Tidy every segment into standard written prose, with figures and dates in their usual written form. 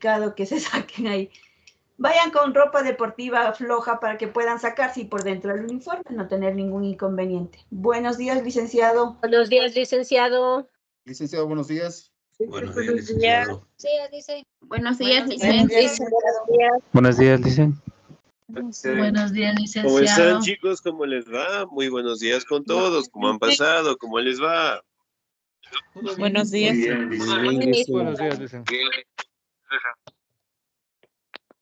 complicado que se saquen ahí. Vayan con ropa deportiva floja para que puedan sacarse y por dentro del uniforme no tener ningún inconveniente. Buenos días, licenciado. Buenos días, licenciado. Licenciado, buenos días. Buenos días, licenciado. Sí, dice. Buenos días, Licenciado. Buenos días, licen. Buenos días, licenciado. ¿Cómo están, chicos? ¿Cómo les va? Muy buenos días con todos. ¿Cómo han pasado? ¿Cómo les va? Buenos días. Buenos días, licen.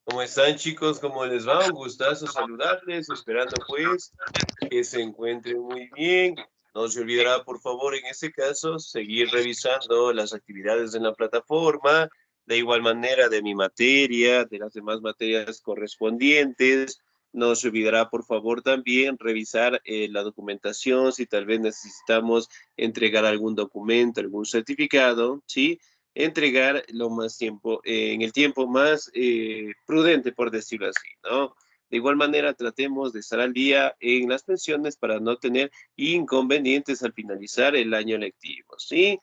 ¿Cómo están, chicos? ¿Cómo les va? Un gustazo saludarles, esperando pues que se encuentren muy bien. No se olvidará, por favor, en este caso, seguir revisando las actividades en la plataforma, de igual manera de mi materia, de las demás materias correspondientes. No se olvidará, por favor, también revisar la documentación, si tal vez necesitamos entregar algún documento, algún certificado, ¿sí? Entregar lo más tiempo, en el tiempo más prudente, por decirlo así, ¿no? De igual manera, tratemos de estar al día en las pensiones para no tener inconvenientes al finalizar el año lectivo, ¿sí?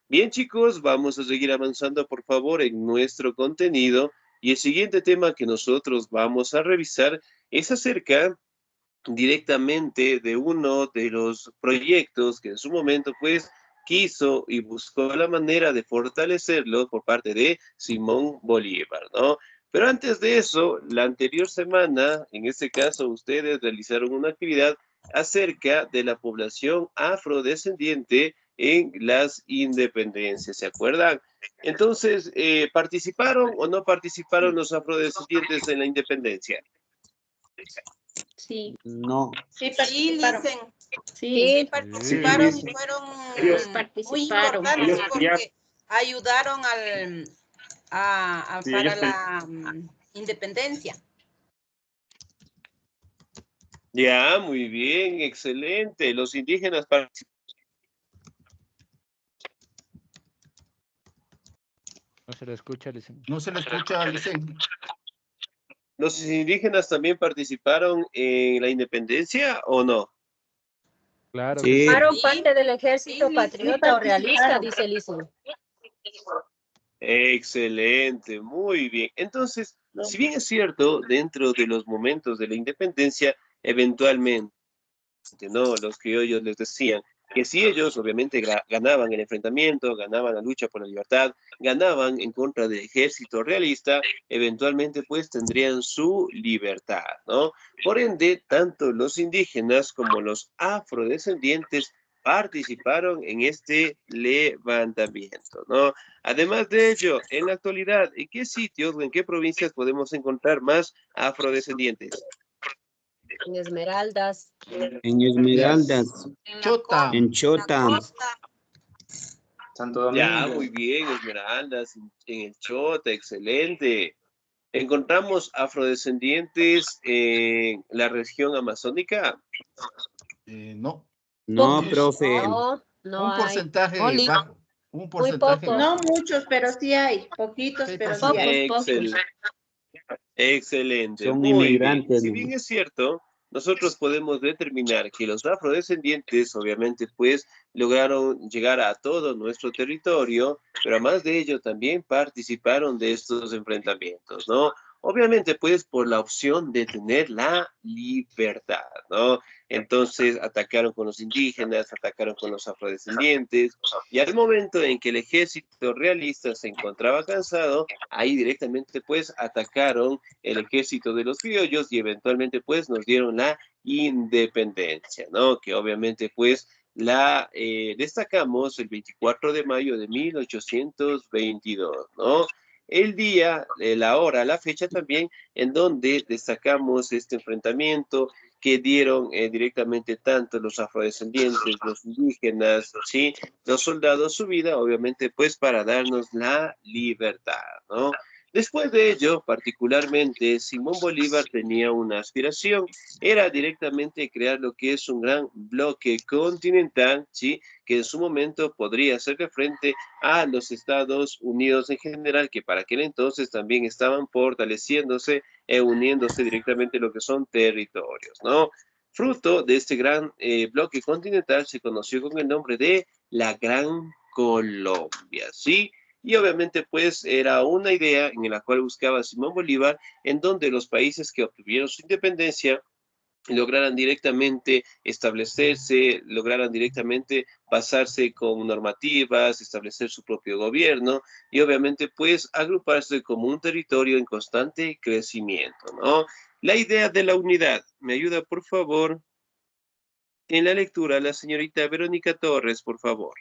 Bien, chicos, vamos a seguir avanzando, por favor, en nuestro contenido. Y el siguiente tema que nosotros vamos a revisar es acerca directamente de uno de los proyectos que en su momento, pues, quiso y buscó la manera de fortalecerlo por parte de Simón Bolívar, ¿no? Pero antes de eso, la anterior semana, en este caso, ustedes realizaron una actividad acerca de la población afrodescendiente en las independencias, ¿se acuerdan? Entonces, ¿participaron o no participaron los afrodescendientes en la independencia? Sí. No. Sí, participaron. Sí, Participaron y fueron ellos muy participaron. importantes porque ayudaron para la independencia. Ya, muy bien, excelente. Los indígenas participaron. No se le escucha, licen. No se le escucha, licen. ¿Los indígenas también participaron en la independencia o no? Claro. Sí. Fueron parte del ejército Sí, patriota o realista, participaron. dice Lice. Excelente, muy bien. Entonces, si bien es cierto, dentro de los momentos de la independencia, eventualmente, ¿no? Los criollos les decían que si ellos obviamente ganaban el enfrentamiento, ganaban la lucha por la libertad, ganaban en contra del ejército realista, eventualmente pues tendrían su libertad, ¿no? Por ende, tanto los indígenas como los afrodescendientes participaron en este levantamiento, ¿no? Además de ello, en la actualidad, ¿en qué sitios o en qué provincias podemos encontrar más afrodescendientes? En Esmeraldas. En Esmeraldas, Chota. en Chota, Santo Ya, Domingo. muy bien, Esmeraldas, en el Chota, excelente. Encontramos afrodescendientes en la región amazónica. No. no, Pocos. profe, No, no Un hay. porcentaje bajo. Un Muy porcentaje. pocos. No muchos, pero sí hay. Poquitos, pero sí hay. Excelente, son muy bien. inmigrantes. Si bien es cierto, nosotros podemos determinar que los afrodescendientes, obviamente, pues, lograron llegar a todo nuestro territorio, pero además de ello también participaron de estos enfrentamientos, ¿no? Obviamente, pues, por la opción de tener la libertad, ¿no? Entonces, atacaron con los indígenas, atacaron con los afrodescendientes, y al momento en que el ejército realista se encontraba cansado, ahí directamente, pues, atacaron el ejército de los criollos y eventualmente pues nos dieron la independencia, ¿no? Que obviamente pues la destacamos el 24 de mayo de 1822, ¿no? El día, la hora, la fecha también en donde destacamos este enfrentamiento que dieron directamente tanto los afrodescendientes, los indígenas, ¿sí? Los soldados su vida, obviamente pues para darnos la libertad, ¿no? Después de ello, particularmente, Simón Bolívar tenía una aspiración, era directamente crear lo que es un gran bloque continental, ¿sí? Que en su momento podría hacerle frente a los Estados Unidos en general, que para aquel entonces también estaban fortaleciéndose e uniéndose directamente lo que son territorios, ¿no? Fruto de este gran bloque continental se conoció con el nombre de la Gran Colombia, ¿sí? y obviamente pues era una idea en la cual buscaba Simón Bolívar, en donde los países que obtuvieron su independencia lograran directamente establecerse, lograran directamente basarse con normativas, establecer su propio gobierno y obviamente pues agruparse como un territorio en constante crecimiento, ¿no? La idea de la unidad, ¿me ayuda por favor? En la lectura, la señorita Verónica Torres, por favor.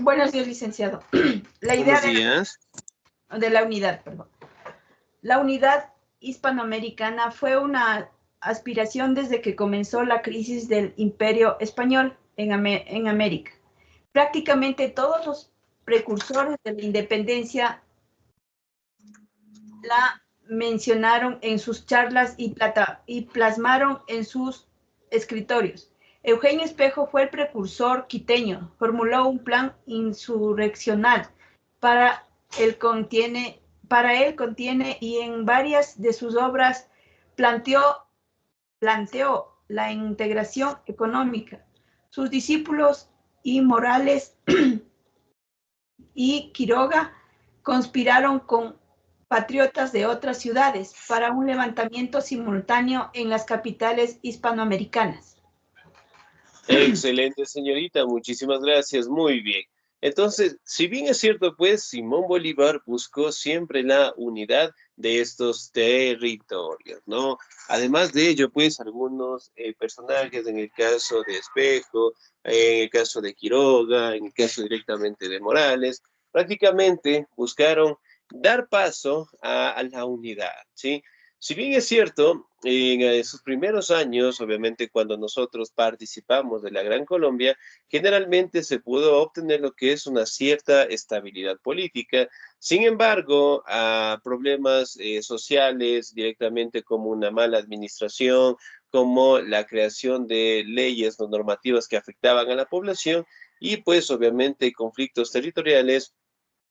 Buenos días, licenciado. La idea Buenos días. de la unidad, perdón. La unidad hispanoamericana fue una aspiración desde que comenzó la crisis del Imperio Español en América. Prácticamente todos los precursores de la independencia la mencionaron en sus charlas y plasmaron en sus escritorios. Eugenio Espejo fue el precursor quiteño, formuló un plan insurreccional para él contiene y en varias de sus obras planteó la integración económica. Sus discípulos y Morales y Quiroga conspiraron con patriotas de otras ciudades para un levantamiento simultáneo en las capitales hispanoamericanas. Excelente, señorita, muchísimas gracias, muy bien. Entonces, si bien es cierto, pues, Simón Bolívar buscó siempre la unidad de estos territorios, ¿no? Además de ello, pues, algunos personajes, en el caso de Espejo, en el caso de Quiroga, en el caso directamente de Morales, prácticamente buscaron dar paso a la unidad, ¿sí? Si bien es cierto, en sus primeros años, obviamente cuando nosotros participamos de la Gran Colombia, generalmente se pudo obtener lo que es una cierta estabilidad política. Sin embargo, a problemas sociales directamente como una mala administración, como la creación de leyes o normativas que afectaban a la población y pues obviamente conflictos territoriales,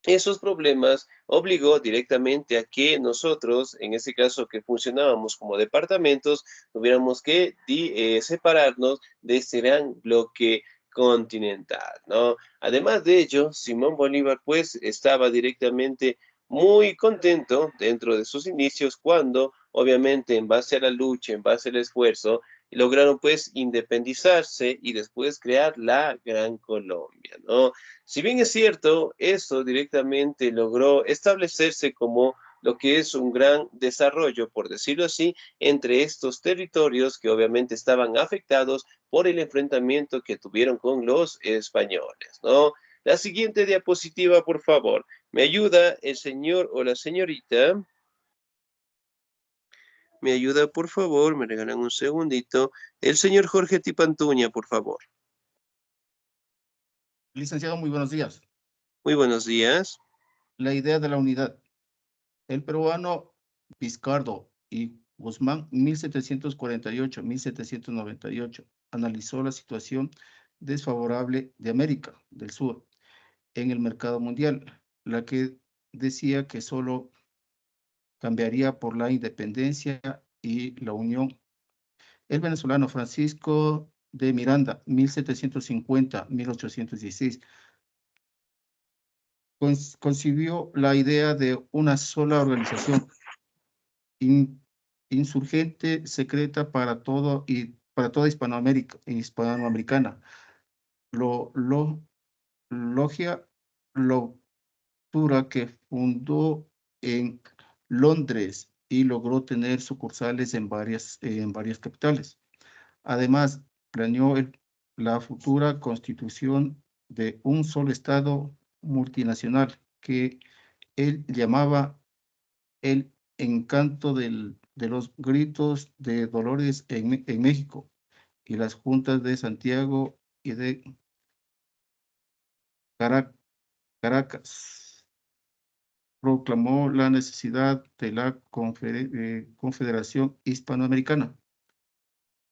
esos problemas obligó directamente a que nosotros, en este caso que funcionábamos como departamentos, tuviéramos que separarnos de este gran bloque continental, ¿no? Además de ello, Simón Bolívar pues estaba directamente muy contento dentro de sus inicios cuando, obviamente, en base a la lucha, en base al esfuerzo, lograron pues independizarse y después crear la Gran Colombia, ¿no? Si bien es cierto, esto directamente logró establecerse como lo que es un gran desarrollo, por decirlo así, entre estos territorios que obviamente estaban afectados por el enfrentamiento que tuvieron con los españoles, ¿no? La siguiente diapositiva, por favor. ¿Me ayuda el señor o la señorita? ¿Me ayuda, por favor? Me regalan un segundito. El señor Jorge Tipantuña, por favor. Licenciado, muy buenos días. Muy buenos días. La idea de la unidad. El peruano Vizcardo y Guzmán, 1748-1798, analizó la situación desfavorable de América del Sur en el mercado mundial, la que decía que solo cambiaría por la independencia y la unión. El venezolano Francisco de Miranda, 1750-1816, concibió la idea de una sola organización insurgente secreta para toda hispanoamericana. Logia Loutura, que fundó en Londres y logró tener sucursales en varias capitales. Además, planeó la futura constitución de un solo Estado multinacional que él llamaba el encanto de los gritos de Dolores en México y las juntas de Santiago y de Caracas. Proclamó la necesidad de la Confederación Hispanoamericana.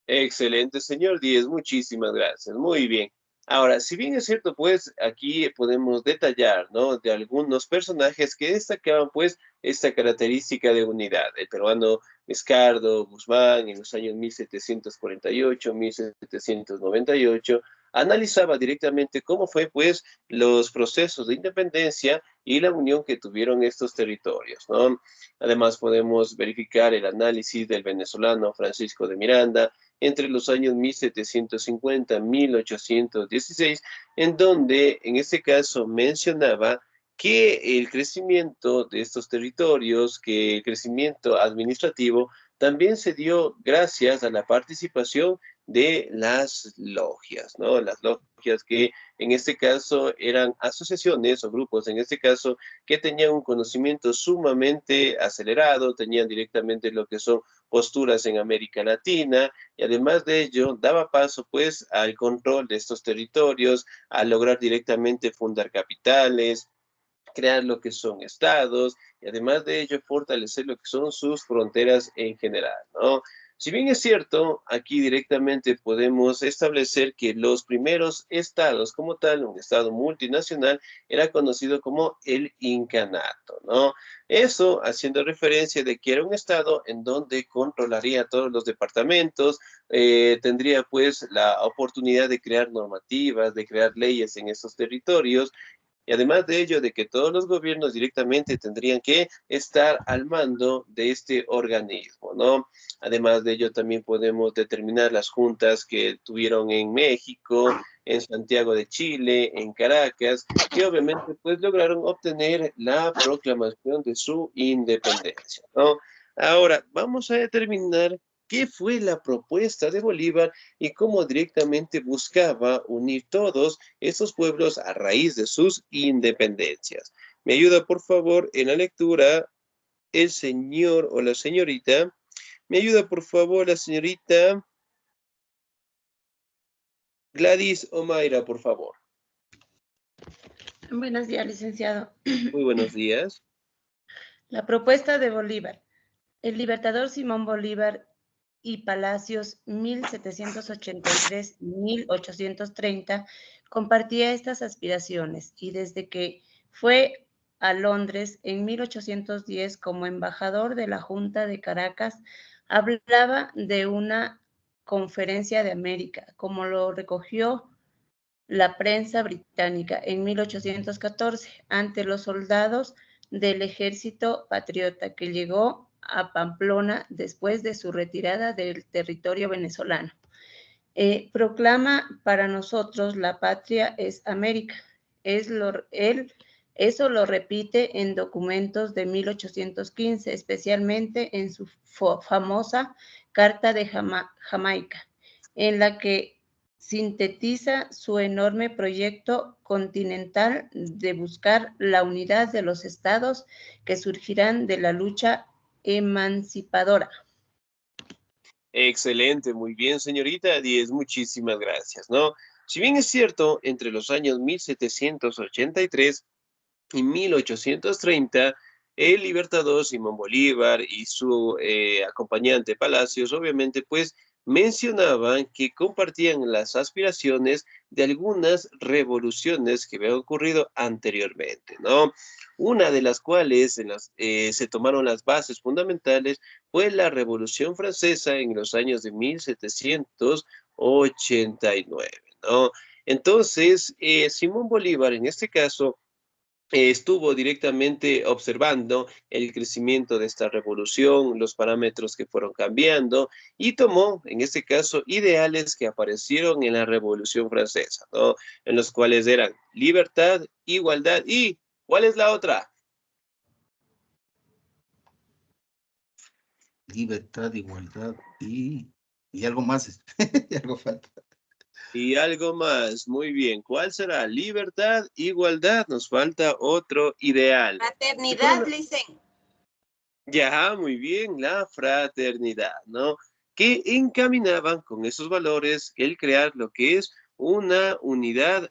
Excelente, señor Díez, muchísimas gracias. Muy bien. Ahora, si bien es cierto, pues aquí podemos detallar, ¿no? De algunos personajes que destacaban, pues, esta característica de unidad. El peruano Vizcardo, Guzmán, en los años 1748, 1798, analizaba directamente cómo fue pues los procesos de independencia y la unión que tuvieron estos territorios, ¿no? Además podemos verificar el análisis del venezolano Francisco de Miranda entre los años 1750 y 1816, en donde en este caso mencionaba que el crecimiento de estos territorios, que el crecimiento administrativo también se dio gracias a la participación de las logias, ¿no? Las logias que en este caso eran asociaciones o grupos, en este caso, que tenían un conocimiento sumamente acelerado, tenían directamente lo que son posturas en América Latina, y además de ello daba paso pues al control de estos territorios, a lograr directamente fundar capitales, crear lo que son estados y además de ello fortalecer lo que son sus fronteras en general, ¿no? Si bien es cierto, aquí directamente podemos establecer que los primeros estados como tal, un estado multinacional, era conocido como el incanato, ¿no? Eso haciendo referencia de que era un estado en donde controlaría todos los departamentos, tendría pues la oportunidad de crear normativas, de crear leyes en esos territorios, y además de ello, de que todos los gobiernos directamente tendrían que estar al mando de este organismo, ¿no? Además de ello, también podemos determinar las juntas que tuvieron en México, en Santiago de Chile, en Caracas, que obviamente pues lograron obtener la proclamación de su independencia, ¿no? Ahora, vamos a determinar qué fue la propuesta de Bolívar y cómo directamente buscaba unir todos esos pueblos a raíz de sus independencias. Me ayuda, por favor, en la lectura el señor o la señorita. Me ayuda, por favor, la señorita Gladys Omaira, por favor. Buenos días, licenciado. Muy buenos días. La propuesta de Bolívar. El libertador Simón Bolívar y Palacios, 1783-1830, compartía estas aspiraciones y desde que fue a Londres en 1810 como embajador de la Junta de Caracas, hablaba de una conferencia de América, como lo recogió la prensa británica en 1814 ante los soldados del ejército patriota que llegó a Pamplona después de su retirada del territorio venezolano. Proclama: para nosotros la patria es América. Eso lo repite en documentos de 1815, especialmente en su famosa Carta de Jamaica, en la que sintetiza su enorme proyecto continental de buscar la unidad de los estados que surgirán de la lucha emancipadora. Excelente, muy bien, señorita Díez, muchísimas gracias, ¿no? Si bien es cierto, entre los años 1783 y 1830, el libertador Simón Bolívar y su acompañante Palacios, obviamente, pues mencionaban que compartían las aspiraciones de algunas revoluciones que habían ocurrido anteriormente, ¿no? Una de las cuales se tomaron las bases fundamentales fue la Revolución Francesa en los años de 1789, ¿no? Entonces, Simón Bolívar, en este caso, estuvo directamente observando el crecimiento de esta revolución, los parámetros que fueron cambiando y tomó, en este caso, ideales que aparecieron en la Revolución Francesa, ¿no? En los cuales eran libertad, igualdad y ¿cuál es la otra? Libertad, igualdad y algo más. Y algo falta. Y algo más, muy bien. ¿Cuál será? Libertad, igualdad, nos falta otro ideal. Fraternidad, Licen. Ya, muy bien, la fraternidad, ¿no? Que encaminaban con esos valores el crear lo que es una unidad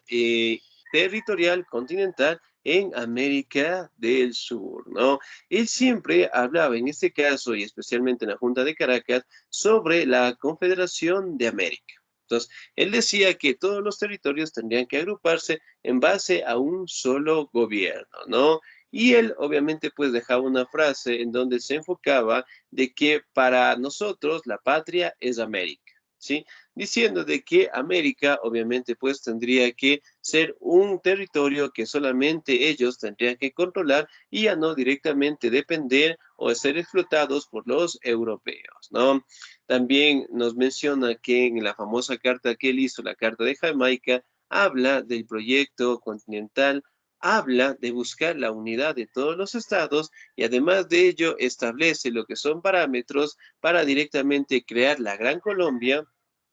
territorial continental en América del Sur, ¿no? Él siempre hablaba, en este caso y especialmente en la Junta de Caracas, sobre la Confederación de América. Entonces, él decía que todos los territorios tendrían que agruparse en base a un solo gobierno, ¿no? Y él obviamente pues dejaba una frase en donde se enfocaba de que para nosotros la patria es América. ¿sí? Diciendo de que América obviamente pues tendría que ser un territorio que solamente ellos tendrían que controlar y ya no directamente depender o ser explotados por los europeos, ¿no? También nos menciona que en la famosa carta que él hizo, la Carta de Jamaica, habla del proyecto continental, habla de buscar la unidad de todos los estados y además de ello establece lo que son parámetros para directamente crear la Gran Colombia,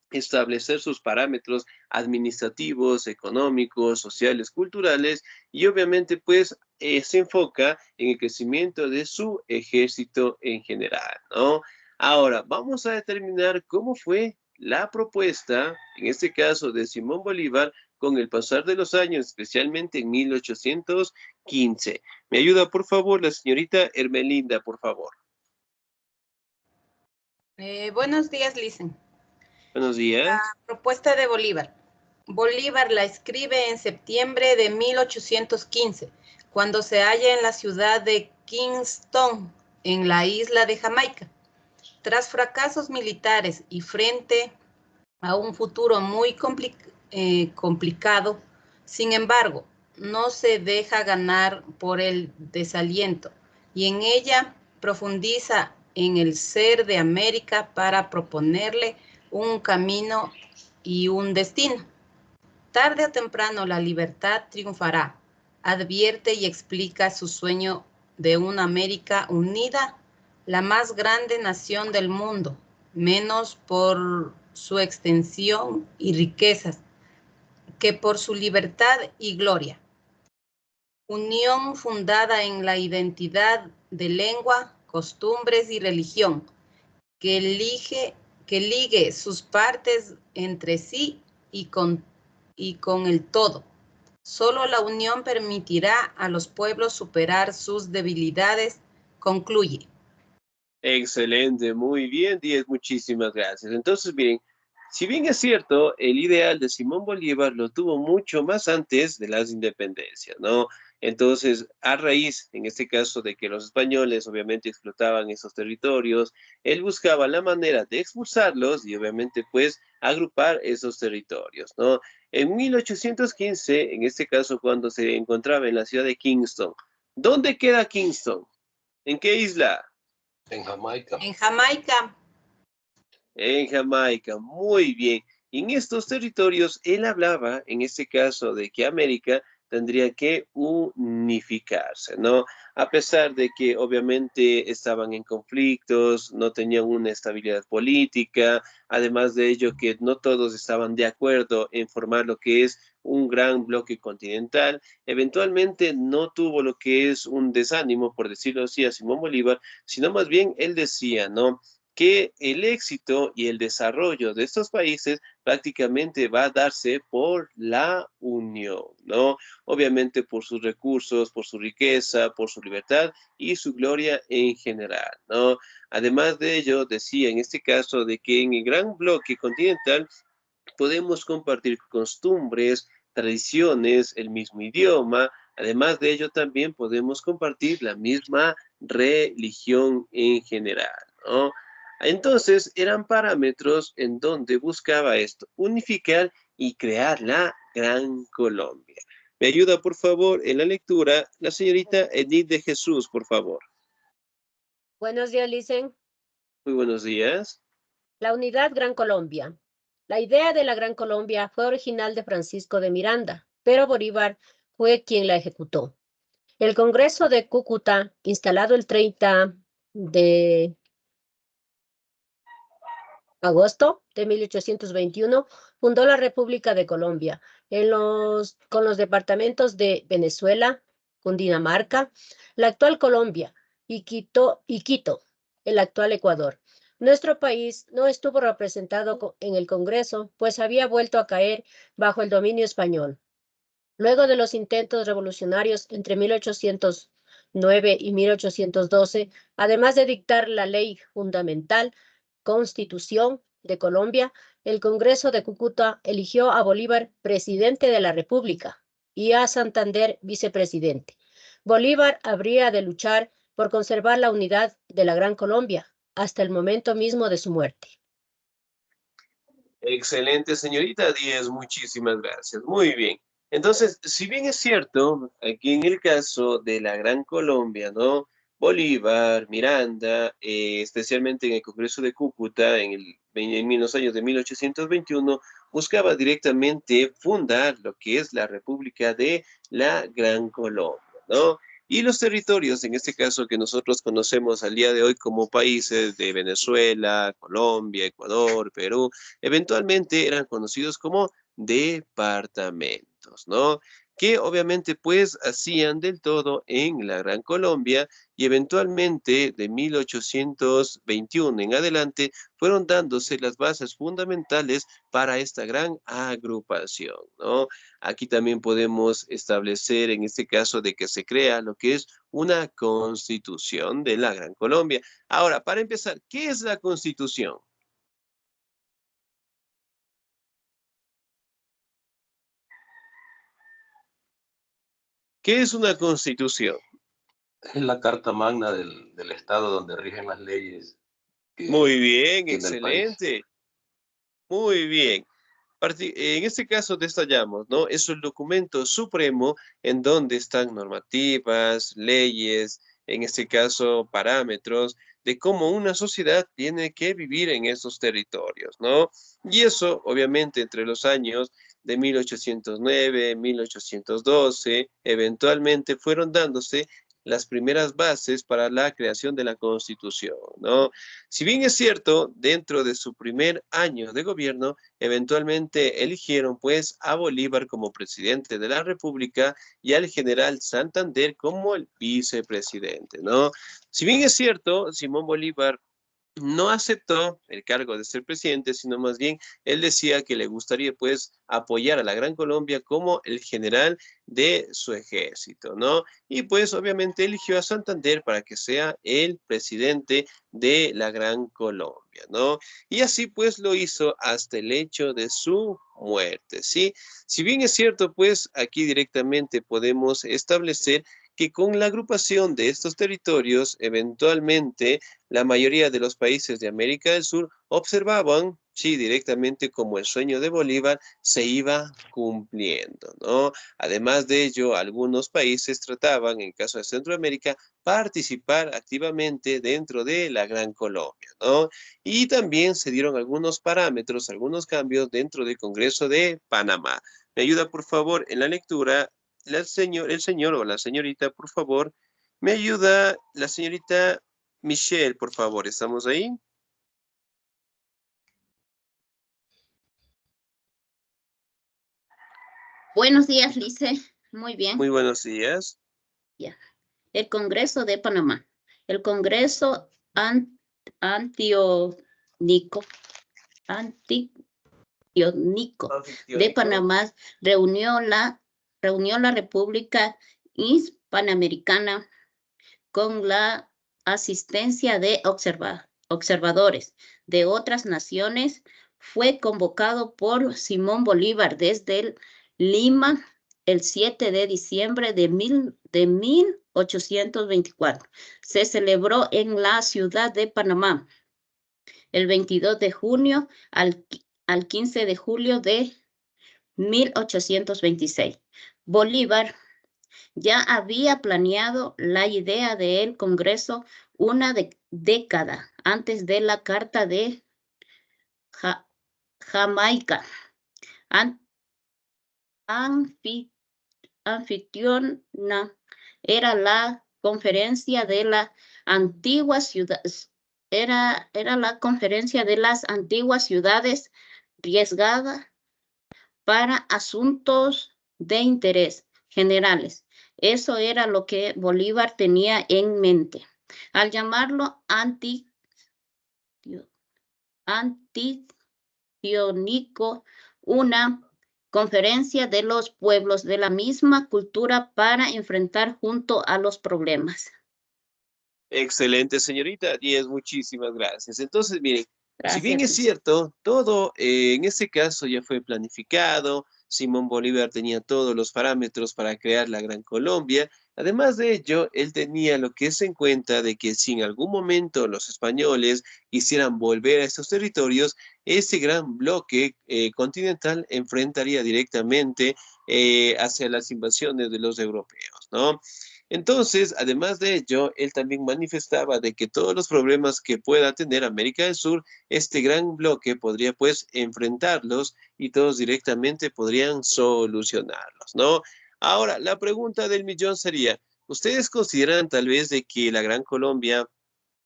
establecer sus parámetros administrativos, económicos, sociales, culturales y obviamente pues se enfoca en el crecimiento de su ejército en general, ¿no? Ahora, vamos a determinar cómo fue la propuesta, en este caso de Simón Bolívar, con el pasar de los años, especialmente en 1815. ¿Me ayuda, por favor, la señorita Hermelinda, por favor? Buenos días, Licen. Buenos días. Propuesta de Bolívar. Bolívar la escribe en septiembre de 1815, cuando se halla en la ciudad de Kingston, en la isla de Jamaica. Tras fracasos militares y frente a un futuro muy complicado, sin embargo, no se deja ganar por el desaliento y en ella profundiza en el ser de América para proponerle un camino y un destino. Tarde o temprano la libertad triunfará, advierte y explica su sueño de una América unida, la más grande nación del mundo, menos por su extensión y riquezas, que por su libertad y gloria. Unión fundada en la identidad de lengua, costumbres y religión, que ligue sus partes entre sí y con el todo. Solo la unión permitirá a los pueblos superar sus debilidades, concluye. Excelente, muy bien, 10, muchísimas gracias. Entonces, miren, si bien es cierto, el ideal de Simón Bolívar lo tuvo mucho más antes de las independencias, ¿no? Entonces, a raíz, en este caso, de que los españoles obviamente explotaban esos territorios, él buscaba la manera de expulsarlos y obviamente, pues, agrupar esos territorios, ¿no? En 1815, en este caso, cuando se encontraba en la ciudad de Kingston, ¿dónde queda Kingston? ¿En qué isla? En Jamaica. En Jamaica. En Jamaica, muy bien. Y en estos territorios él hablaba, en este caso, de que América tendría que unificarse, ¿no? A pesar de que obviamente estaban en conflictos, no tenían una estabilidad política, además de ello que no todos estaban de acuerdo en formar lo que es un gran bloque continental, eventualmente no tuvo lo que es un desánimo, por decirlo así, a Simón Bolívar, sino más bien él decía, ¿no?, que el éxito y el desarrollo de estos países prácticamente va a darse por la unión, ¿no? Obviamente por sus recursos, por su riqueza, por su libertad y su gloria en general, ¿no? Además de ello, decía en este caso de que en el gran bloque continental podemos compartir costumbres, tradiciones, el mismo idioma. Además de ello, también podemos compartir la misma religión en general, ¿no? Entonces, eran parámetros en donde buscaba esto, unificar y crear la Gran Colombia. Me ayuda, por favor, en la lectura, la señorita Edith de Jesús, por favor. Buenos días, Licen. Muy buenos días. La unidad Gran Colombia. La idea de la Gran Colombia fue original de Francisco de Miranda, pero Bolívar fue quien la ejecutó. El Congreso de Cúcuta, instalado el 30 de agosto de 1821, fundó la República de Colombia con los departamentos de Venezuela, Cundinamarca, la actual Colombia y Quito, el actual Ecuador. Nuestro país no estuvo representado en el Congreso, pues había vuelto a caer bajo el dominio español. Luego de los intentos revolucionarios entre 1809 y 1812, además de dictar la ley fundamental, Constitución de Colombia, el Congreso de Cúcuta eligió a Bolívar presidente de la República y a Santander vicepresidente. Bolívar habría de luchar por conservar la unidad de la Gran Colombia hasta el momento mismo de su muerte. Excelente, señorita Díaz, muchísimas gracias. Muy bien. Entonces, si bien es cierto, aquí en el caso de la Gran Colombia, ¿no? Bolívar, Miranda, especialmente en el Congreso de Cúcuta, en los años de 1821, buscaba directamente fundar lo que es la República de la Gran Colombia, ¿no? Y los territorios, en este caso que nosotros conocemos al día de hoy como países de Venezuela, Colombia, Ecuador, Perú, eventualmente eran conocidos como departamentos, ¿no? Que obviamente pues hacían del todo en la Gran Colombia y eventualmente de 1821 en adelante fueron dándose las bases fundamentales para esta gran agrupación, ¿no? Aquí también podemos establecer en este caso de que se crea lo que es una constitución de la Gran Colombia. Ahora, para empezar, ¿qué es la constitución? ¿Qué es una constitución? Es la carta magna del Estado donde rigen las leyes Muy bien, que del país. excelente. Muy bien. En este caso detallamos, ¿no? Es el documento supremo en donde están normativas, leyes, en este caso parámetros de cómo una sociedad tiene que vivir en esos territorios, ¿no? Y eso, obviamente, entre los años de 1809, 1812, eventualmente fueron dándose las primeras bases para la creación de la Constitución, ¿no? Si bien es cierto, dentro de su primer año de gobierno, eventualmente eligieron pues a Bolívar como presidente de la República y al general Santander como el vicepresidente, ¿no? Si bien es cierto, Simón Bolívar no aceptó el cargo de ser presidente, sino más bien él decía que le gustaría pues apoyar a la Gran Colombia como el general de su ejército, ¿no? Y pues obviamente eligió a Santander para que sea el presidente de la Gran Colombia, ¿no? Y así pues lo hizo hasta el hecho de su muerte, ¿sí? Si bien es cierto, pues aquí directamente podemos establecer que con la agrupación de estos territorios, eventualmente la mayoría de los países de América del Sur observaban, sí, directamente como el sueño de Bolívar se iba cumpliendo, ¿no? Además de ello, algunos países trataban, en caso de Centroamérica, participar activamente dentro de la Gran Colombia, ¿no? Y también se dieron algunos parámetros, algunos cambios dentro del Congreso de Panamá. ¿Me ayuda, por favor, en la lectura? El señor o la señorita, por favor. ¿Me ayuda la señorita Michelle, por favor? ¿Estamos ahí? Buenos días, Lice. Muy bien. Muy buenos días. Ya. El Congreso de Panamá. El Congreso Antionico de Panamá reunió la República Hispanoamericana con la asistencia de observadores de otras naciones. Fue convocado por Simón Bolívar desde Lima el 7 de diciembre de 1824. Se celebró en la ciudad de Panamá el 22 de junio al 15 de julio de 1826. Bolívar ya había planeado la idea del Congreso una década antes de la Carta de Jamaica. Anfitriona era la conferencia de la antigua ciudad, era la conferencia de las antiguas ciudades riesgada para asuntos de interés generales. Eso era lo que Bolívar tenía en mente. Al llamarlo antionico, una conferencia de los pueblos de la misma cultura para enfrentar junto a los problemas. Excelente, señorita Díaz, muchísimas gracias. Entonces, miren, Gracias. si bien es cierto, todo en este caso ya fue planificado, Simón Bolívar tenía todos los parámetros para crear la Gran Colombia. Además de ello, él tenía lo que es en cuenta de que si en algún momento los españoles quisieran volver a estos territorios, este gran bloque continental enfrentaría directamente hacia las invasiones de los europeos, ¿no? Entonces, además de ello, él también manifestaba de que todos los problemas que pueda tener América del Sur, este gran bloque podría pues enfrentarlos y todos directamente podrían solucionarlos, ¿no? Ahora, la pregunta del millón sería, ¿ustedes consideran tal vez de que la Gran Colombia,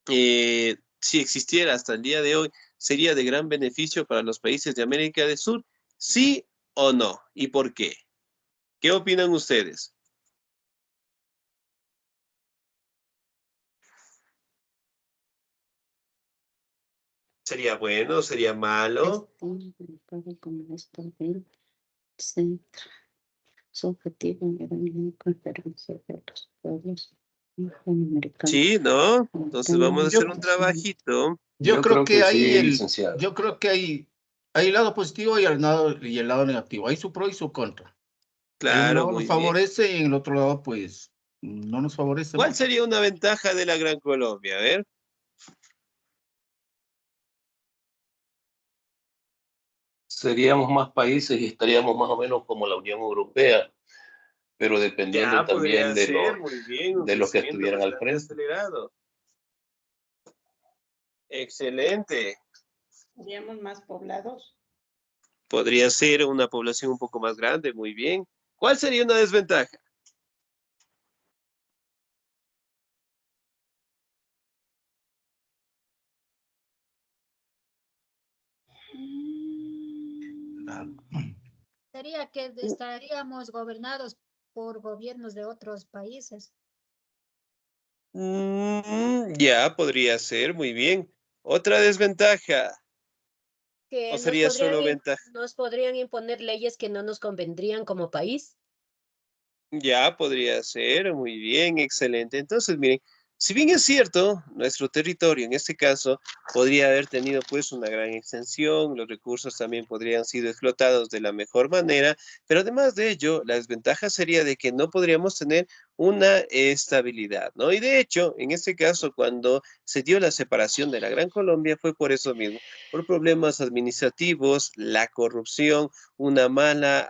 si existiera hasta el día de hoy, sería de gran beneficio para los países de América del Sur? ¿Sí o no? ¿Y por qué? ¿Qué opinan ustedes? ¿Sería bueno? ¿Sería malo? Su objetivo era una conferencia de los pueblos americanos. Sí, ¿no? Entonces vamos a hacer un trabajito. Yo creo que sí, licenciado. yo creo que hay el lado positivo y el lado negativo. Hay su pro y su contra. En un Claro, lado muy nos bien. favorece y en el otro lado, pues, no nos favorece ¿Cuál mucho. sería una ventaja de la Gran Colombia? A ver. Seríamos más países y estaríamos más o menos como la Unión Europea, pero dependiendo Ya también podría ser, muy bien, un de los que crecimiento estuvieran al bastante frente. acelerado. Excelente. Seríamos más poblados. Podría ser una población un poco más grande, muy bien. ¿Cuál sería una desventaja? Sería que estaríamos gobernados por gobiernos de otros países. Ya podría ser, muy bien. Otra desventaja. ¿O Que sería solo ventaja? nos podrían imponer leyes que no nos convendrían como país. Ya podría ser, muy bien, excelente. Entonces, miren, si bien es cierto, nuestro territorio en este caso podría haber tenido pues una gran extensión, los recursos también podrían sido explotados de la mejor manera, pero además de ello, la desventaja sería de que no podríamos tener una estabilidad, ¿no? Y de hecho, en este caso, cuando se dio la separación de la Gran Colombia, fue por eso mismo, por problemas administrativos, la corrupción, una mala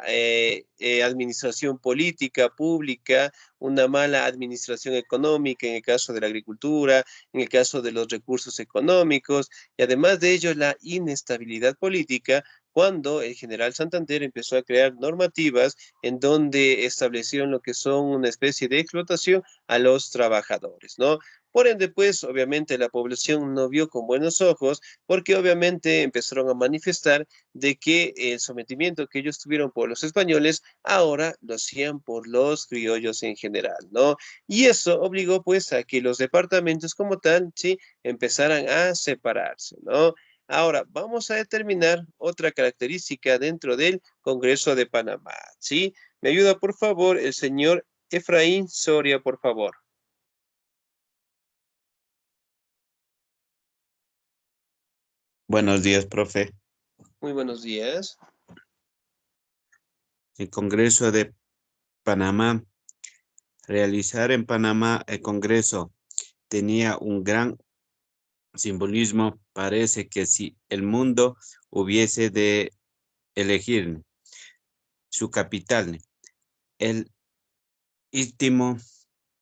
administración política, pública, una mala administración económica en el caso de la agricultura, en el caso de los recursos económicos, y además de ello la inestabilidad política cuando el general Santander empezó a crear normativas en donde establecieron lo que son una especie de explotación a los trabajadores, ¿no? Por ende, pues, obviamente la población no vio con buenos ojos porque obviamente empezaron a manifestar de que el sometimiento que ellos tuvieron por los españoles, ahora lo hacían por los criollos en general, ¿no? Y eso obligó pues a que los departamentos como tal, sí, empezaran a separarse, ¿no? Ahora, vamos a determinar otra característica dentro del Congreso de Panamá, ¿sí? Me ayuda, por favor, el señor Efraín Soria, por favor. Buenos días, profe. Muy buenos días. El Congreso de Panamá. Realizar en Panamá el Congreso tenía un gran simbolismo. Parece que si el mundo hubiese de elegir su capital, el Istmo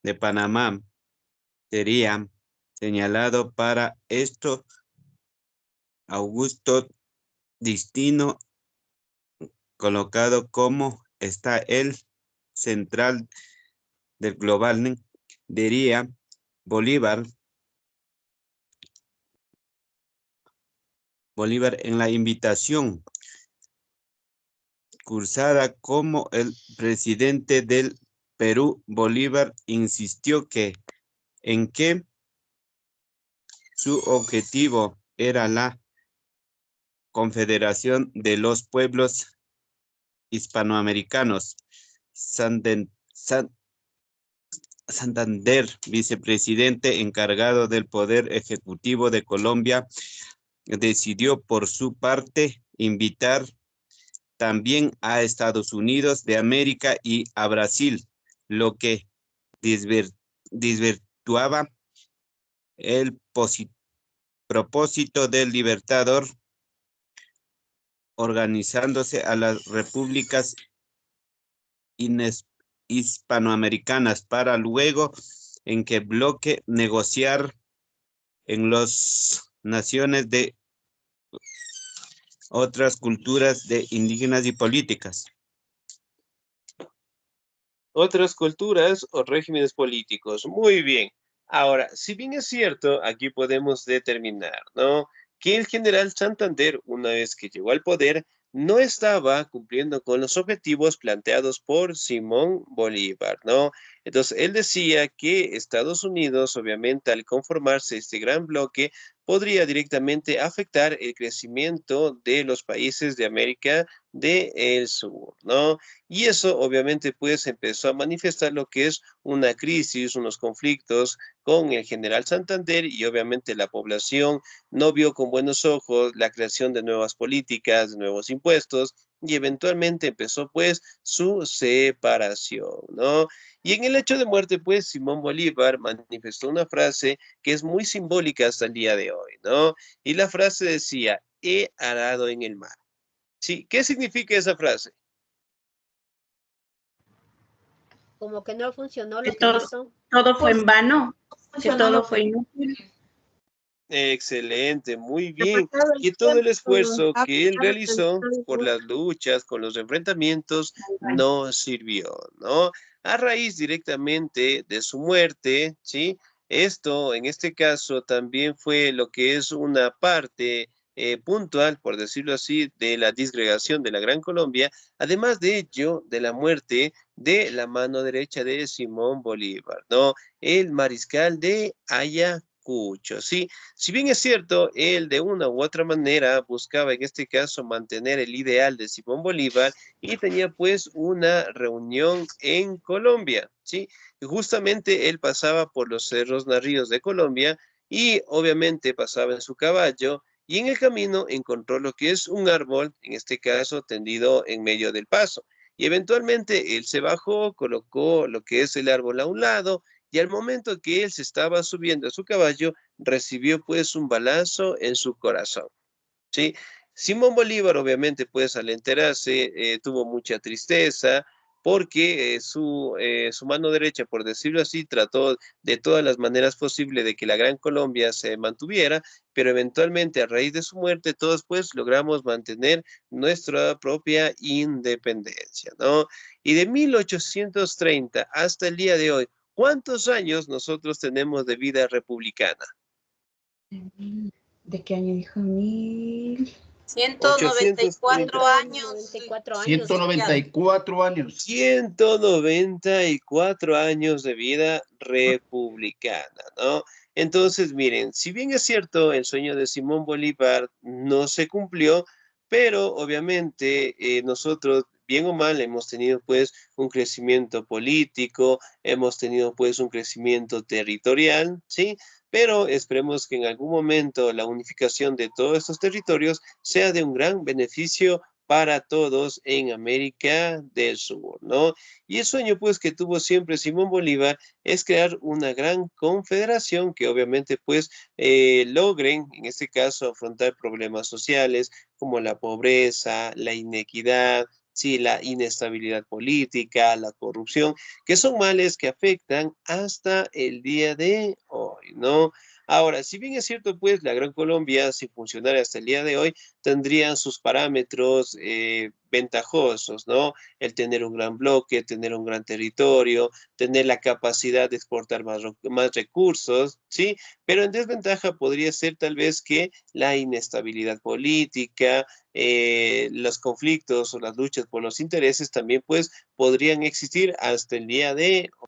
de Panamá sería señalado para esto augusto destino, colocado como está el central del global, diría Bolívar en la invitación cursada como el presidente del Perú. Bolívar insistió en que su objetivo era la confederación de los pueblos hispanoamericanos. Santander, vicepresidente encargado del Poder Ejecutivo de Colombia, decidió por su parte invitar también a Estados Unidos de América y a Brasil, lo que desvirtuaba el propósito del Libertador organizándose a las repúblicas hispanoamericanas para luego en que bloque negociar en las naciones de otras culturas de indígenas y políticas. Otras culturas o regímenes políticos. Muy bien. Ahora, si bien es cierto, aquí podemos determinar, ¿no?, que el general Santander, una vez que llegó al poder, no estaba cumpliendo con los objetivos planteados por Simón Bolívar, ¿no? Entonces, él decía que Estados Unidos, obviamente, al conformarse este gran bloque, podría directamente afectar el crecimiento de los países de América del Sur, ¿no? Y eso, obviamente, pues empezó a manifestar lo que es una crisis, unos conflictos con el general Santander y obviamente la población no vio con buenos ojos la creación de nuevas políticas, de nuevos impuestos y eventualmente empezó pues su separación, ¿no? Y en el hecho de muerte pues Simón Bolívar manifestó una frase que es muy simbólica hasta el día de hoy, ¿no? Y la frase decía, he arado en el mar. Sí, ¿qué significa esa frase? Como que no funcionó Que lo que hizo. todo fue en vano, que todo fue inútil. Excelente, muy bien. Y todo el esfuerzo que él realizó por las luchas, con los enfrentamientos, no sirvió, ¿no? A raíz directamente de su muerte, ¿sí? Esto, en este caso, también fue lo que es una parte puntual, por decirlo así, de la disgregación de la Gran Colombia, además de ello, de la muerte de la mano derecha de Simón Bolívar, ¿no? El mariscal de Ayacucho, ¿sí? Si bien es cierto, él de una u otra manera buscaba en este caso mantener el ideal de Simón Bolívar y tenía pues una reunión en Colombia, ¿sí? Y justamente él pasaba por los cerros Narríos de Colombia y obviamente pasaba en su caballo y en el camino encontró lo que es un árbol, en este caso tendido en medio del paso. Y eventualmente él se bajó, colocó lo que es el árbol a un lado y al momento que él se estaba subiendo a su caballo, recibió pues un balazo en su corazón, ¿sí? Simón Bolívar obviamente pues al enterarse tuvo mucha tristeza porque su mano derecha, por decirlo así, trató de todas las maneras posibles de que la Gran Colombia se mantuviera, pero eventualmente a raíz de su muerte todos pues logramos mantener nuestra propia independencia, ¿no? Y de 1830 hasta el día de hoy, ¿cuántos años nosotros tenemos de vida republicana? ¿De qué año dijo? 194 años. 194 años. 194 años de vida republicana, ¿no? Entonces, miren, si bien es cierto, el sueño de Simón Bolívar no se cumplió, pero obviamente nosotros, bien o mal, hemos tenido pues un crecimiento político, hemos tenido pues un crecimiento territorial, ¿sí? Pero esperemos que en algún momento la unificación de todos estos territorios sea de un gran beneficio para todos en América del Sur, ¿no? Y el sueño, pues, que tuvo siempre Simón Bolívar es crear una gran confederación que obviamente, pues, logren, en este caso, afrontar problemas sociales como la pobreza, la inequidad, sí, la inestabilidad política, la corrupción, que son males que afectan hasta el día de hoy, ¿no? Ahora, si bien es cierto, pues, la Gran Colombia, si funcionara hasta el día de hoy, tendrían sus parámetros ventajosos, ¿no? El tener un gran bloque, tener un gran territorio, tener la capacidad de exportar más recursos, ¿sí? Pero en desventaja podría ser tal vez que la inestabilidad política, los conflictos o las luchas por los intereses también, pues, podrían existir hasta el día de hoy.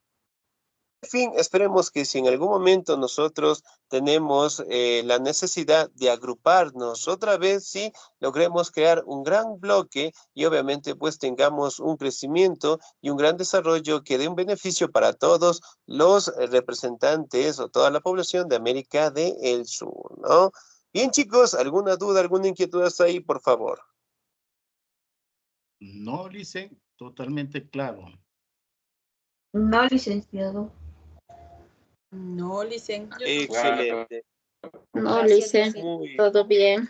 En fin, esperemos que si en algún momento nosotros tenemos la necesidad de agruparnos otra vez, sí, logremos crear un gran bloque y obviamente pues tengamos un crecimiento y un gran desarrollo que dé un beneficio para todos los representantes o toda la población de América del Sur, ¿no? Bien, chicos, ¿alguna duda, alguna inquietud hasta ahí, por favor? No, Lice, totalmente claro. No, licenciado. No, licen. Excelente. No, Gracias, Lice, Lice. Muy todo bien.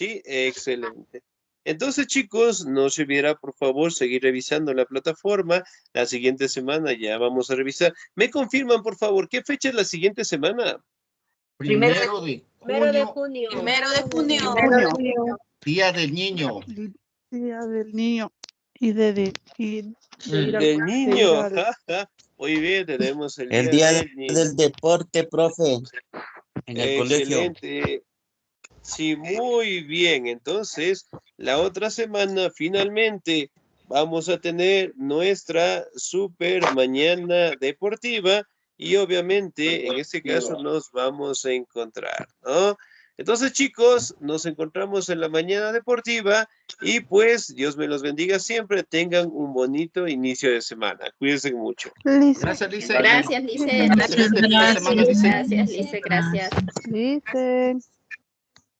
Sí, excelente. Entonces, chicos, no se olvidará, por favor, seguir revisando la plataforma. La siguiente semana ya vamos a revisar. ¿Me confirman, por favor, qué fecha es la siguiente semana? Primero de junio. Primero de junio. Día del Niño. Día del Niño. Y de ir Del niño. Muy bien, tenemos el día del niño. del deporte, profe, en el colegio. Excelente. Sí, muy bien. Entonces, la otra semana finalmente vamos a tener nuestra super mañana deportiva y obviamente en este caso nos vamos a encontrar, ¿no? Entonces, chicos, nos encontramos en la mañana deportiva y pues Dios me los bendiga siempre. Tengan un bonito inicio de semana. Cuídense mucho. Gracias, Lice. Gracias, Lice. Excelente fin de semana, Lice. Gracias, Lice. Gracias. Lice.